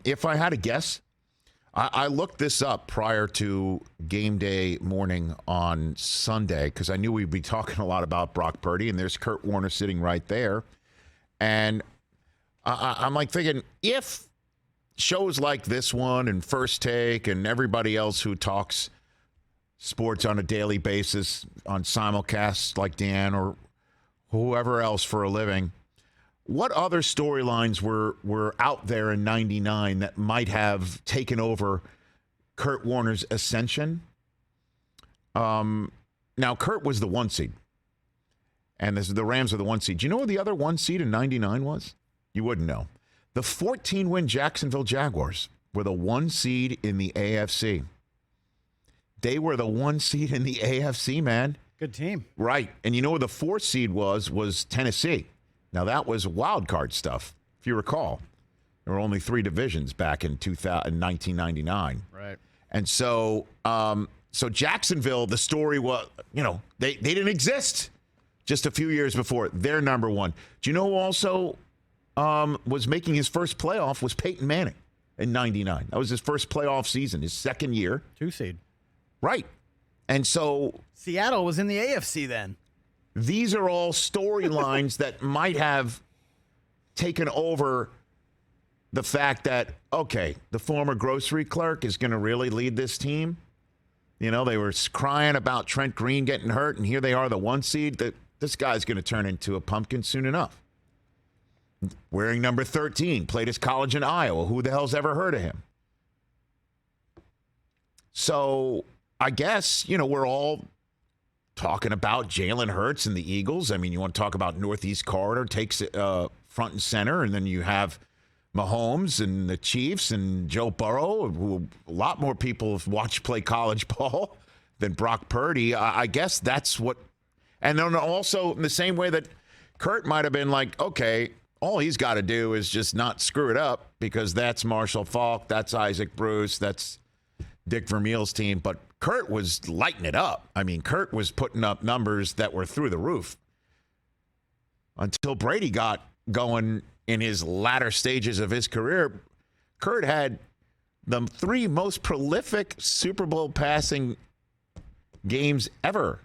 If I had to guess, I looked this up prior to game day morning on Sunday because I knew we'd be talking a lot about Brock Purdy, and there's Kurt Warner sitting right there. And I'm like thinking, if shows like this one and First Take and everybody else who talks sports on a daily basis on simulcasts like Dan or whoever else for a living, what other storylines were out there in 99 that might have taken over Kurt Warner's ascension? Now, Kurt was the 1 seed, and the Rams are the 1 seed. Do you know what the other 1 seed in 99 was? You wouldn't know. The 14-win Jacksonville Jaguars were the 1 seed in the AFC. They were the 1 seed in the AFC, man. Good team. Right. And you know what the 4 seed was Tennessee. Now, that was wild card stuff, if you recall. There were only 3 divisions back in 1999. Right. And so Jacksonville, the story was, they didn't exist just a few years before. They're number 1. Do you know who also was making his first playoff was Peyton Manning in 99. That was his first playoff season, his second year. 2 seed. Right. And so Seattle was in the AFC then. These are all storylines that might have taken over the fact that, okay, the former grocery clerk is going to really lead this team. They were crying about Trent Green getting hurt, and here they are, the 1 seed. This guy's going to turn into a pumpkin soon enough. Wearing number 13, played his college in Iowa. Who the hell's ever heard of him? So I guess, we're all talking about Jalen Hurts and the Eagles. I mean, you want to talk about Northeast Corridor takes it front and center, and then you have Mahomes and the Chiefs and Joe Burrow, who a lot more people have watched play college ball than Brock Purdy. I guess that's what. And then also in the same way that Kurt might have been like, okay, all he's got to do is just not screw it up because that's Marshall Faulk, that's Isaac Bruce, that's Dick Vermeil's team. But Kurt was lighting it up. I mean, Kurt was putting up numbers that were through the roof until Brady got going in his latter stages of his career. Kurt had the 3 most prolific Super Bowl passing games ever.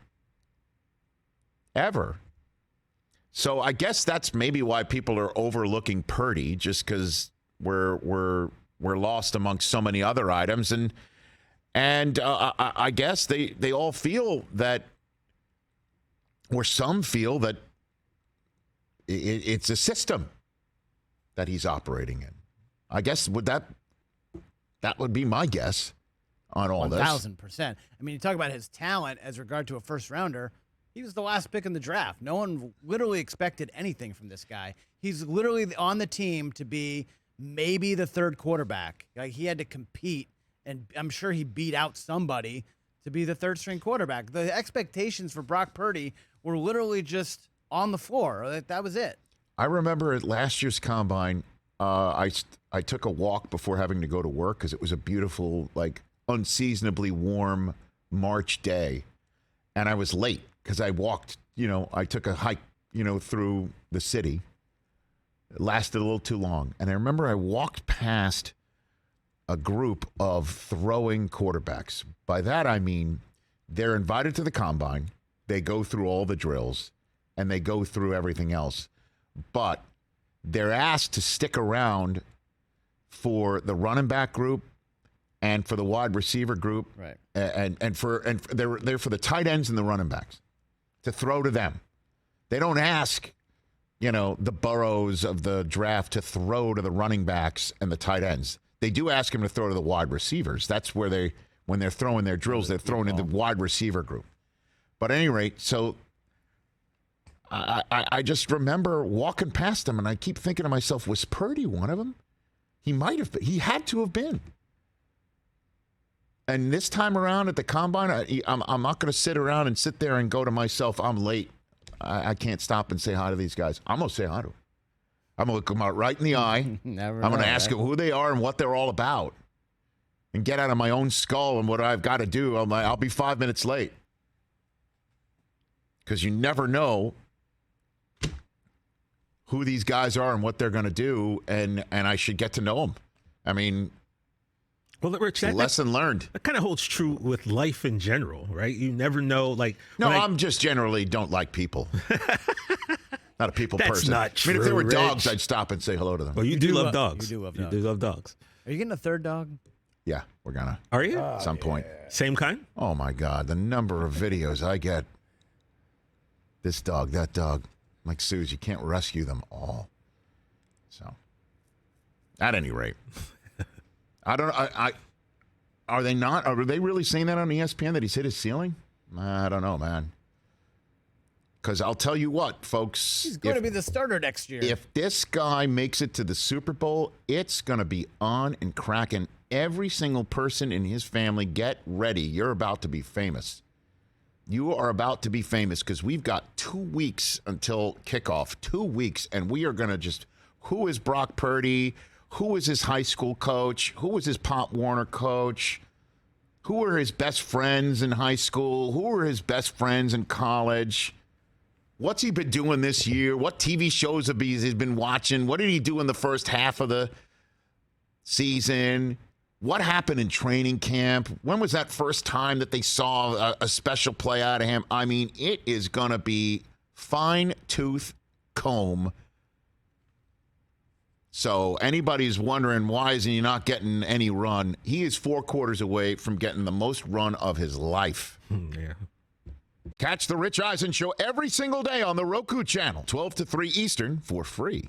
So I guess that's maybe why people are overlooking Purdy, just because we're lost amongst so many other items. And I guess they all feel that, or some feel that it's a system that he's operating in. I guess that would be my guess on all 1,000%. I mean, you talk about his talent as regard to a first rounder. He was the last pick in the draft. No one literally expected anything from this guy. He's literally on the team to be maybe the 3rd quarterback. Like, he had to compete. And I'm sure he beat out somebody to be the 3rd-string quarterback. The expectations for Brock Purdy were literally just on the floor. That was it. I remember at last year's Combine, I took a walk before having to go to work because it was a beautiful, unseasonably warm March day. And I was late because I walked, I took a hike, through the city. It lasted a little too long. And I remember I walked past a group of throwing quarterbacks. By that, I mean they're invited to the Combine. They go through all the drills, and they go through everything else. But they're asked to stick around for the running back group and for the wide receiver group, right? And they're for the tight ends and the running backs to throw to them. They don't ask, the Burrows of the draft to throw to the running backs and the tight ends. They do ask him to throw to the wide receivers. That's where when they're throwing their drills, they're throwing in the wide receiver group. But at any rate, so I just remember walking past them, and I keep thinking to myself, was Purdy one of them? He might have been. He had to have been. And this time around at the Combine, I'm not going to sit around and sit there and go to myself, I'm late. I can't stop and say hi to these guys. I'm going to say hi to them. I'm going to look them out right in the eye. I'm going to ask them who they are and what they're all about. And get out of my own skull and what I've got to do. I'll be 5 minutes late. Because you never know who these guys are and what they're going to do. And I should get to know them. I mean, Well, Rich, lesson learned. that kind of holds true with life in general, right? You never know. Like, No, I'm just generally don't like people. Not a people That's person. not I mean, if there were true, dogs, Rich. I'd stop and say hello to them. well, you do love dogs. You do love You dogs. do love dogs. Are you getting a third dog? Yeah, we're gonna Are you? at some point. Same kind? Oh my God, the number of videos I get. This dog, that dog. I'm like, Suze, you can't rescue them all. So, at any rate, I don't. I are they not? Are they really saying that on ESPN that he's hit his ceiling? I don't know, man. Because I'll tell you what, folks. He's going to be the starter next year. If this guy makes it to the Super Bowl, it's going to be on and cracking. Every single person in his family, get ready. You're about to be famous. You are about to be famous because we've got 2 weeks until kickoff. 2 weeks, and we are going to just, who is Brock Purdy? Who was his high school coach? Who was his Pop Warner coach? Who were his best friends in high school? Who were his best friends in college? What's he been doing this year? What TV shows have he been watching? What did he do in the first half of the season? What happened in training camp? When was that first time that they saw a special play out of him? I mean, it is going to be fine-tooth comb. So anybody's wondering why is he not getting any run? He is 4 quarters away from getting the most run of his life. Yeah. Catch the Rich Eisen Show every single day on the Roku channel, 12 to 3 Eastern, for free.